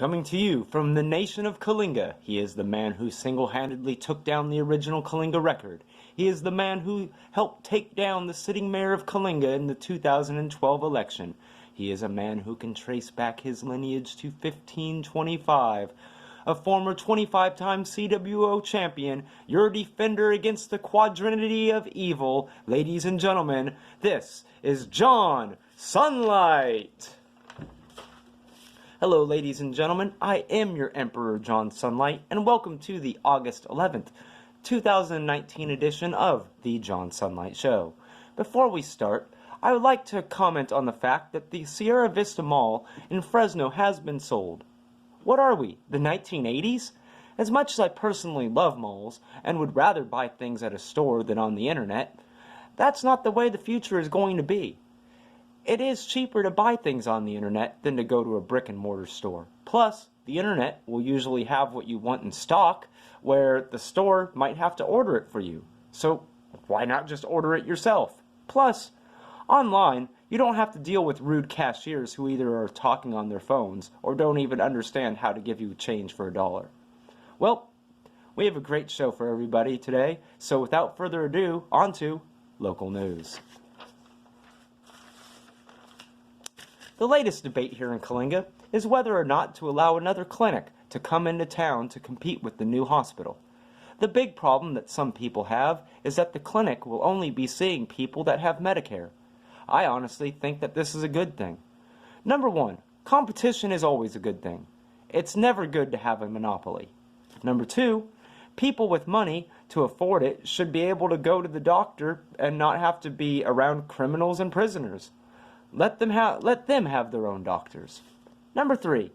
Coming to you from the nation of Kalinga, he is the man who single-handedly took down the original Kalinga record. He is the man who helped take down the sitting mayor of Kalinga in the 2012 election. He is a man who can trace back his lineage to 1525. A former 25-time CWO champion, your defender against the quadrinity of evil. Ladies and gentlemen, this is John Sunlight. Hello, ladies and gentlemen. I am your Emperor John Sunlight, and welcome to the August 11th, 2019 edition of The John Sunlight Show. Before we start, I would like to comment on the fact that the Sierra Vista Mall in Fresno has been sold. What are we, the 1980s? As much as I personally love malls and would rather buy things at a store than on the internet, that's not the way the future is going to be. It is cheaper to buy things on the internet than to go to a brick-and-mortar store. Plus, the internet will usually have what you want in stock, where the store might have to order it for you. So, why not just order it yourself? Plus, online, you don't have to deal with rude cashiers who either are talking on their phones or don't even understand how to give you change for $1. Well, we have a great show for everybody today, so without further ado, on to local news. The latest debate here in Kalinga is whether or not to allow another clinic to come into town to compete with the new hospital. The big problem that some people have is that the clinic will only be seeing people that have Medicare. I honestly think that this is a good thing. Number one, competition is always a good thing. It's never good to have a monopoly. Number two, people with money to afford it should be able to go to the doctor and not have to be around criminals and prisoners. Let them have their own doctors. Number three,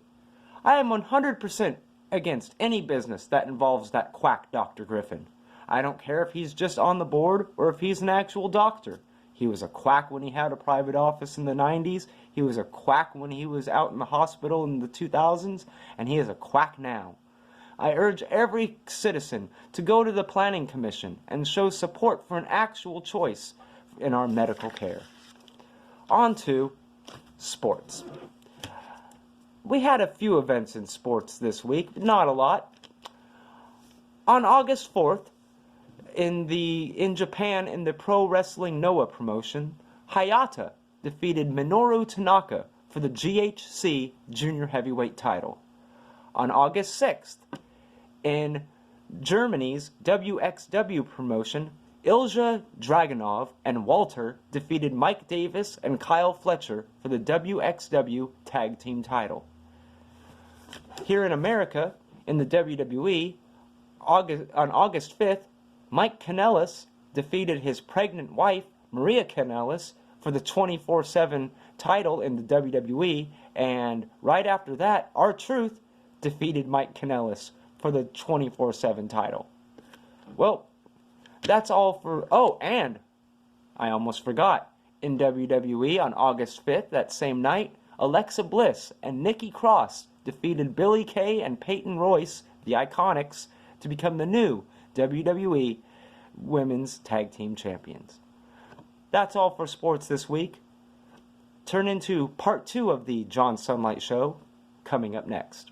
I am 100% against any business that involves that quack Dr. Griffin. I don't care if he's just on the board or if he's an actual doctor. He was a quack when he had a private office in the 90s. He was a quack when he was out in the hospital in the 2000s. And he is a quack now. I urge every citizen to go to the Planning Commission and show support for an actual choice in our medical care. On to sports. We had a few events in sports this week, not a lot. On August 4th, in Japan, in the Pro Wrestling Noah promotion, Hayata defeated Minoru Tanaka for the GHC Junior Heavyweight title. On August 6th, in Germany's WXW promotion, Ilja Dragunov and Walter defeated Mike Davis and Kyle Fletcher for the WXW Tag Team title. Here in America, in the WWE, on August 5th, Mike Kanellis defeated his pregnant wife, Maria Kanellis, for the 24/7 title in the WWE, and right after that, R-Truth defeated Mike Kanellis for the 24/7 title. Well, that's all for... Oh, and I almost forgot. In WWE on August 5th, that same night, Alexa Bliss and Nikki Cross defeated Billie Kay and Peyton Royce, the Iconics, to become the new WWE Women's Tag Team Champions. That's all for sports this week. Turn into part 2 of the John Sunlight Show coming up next.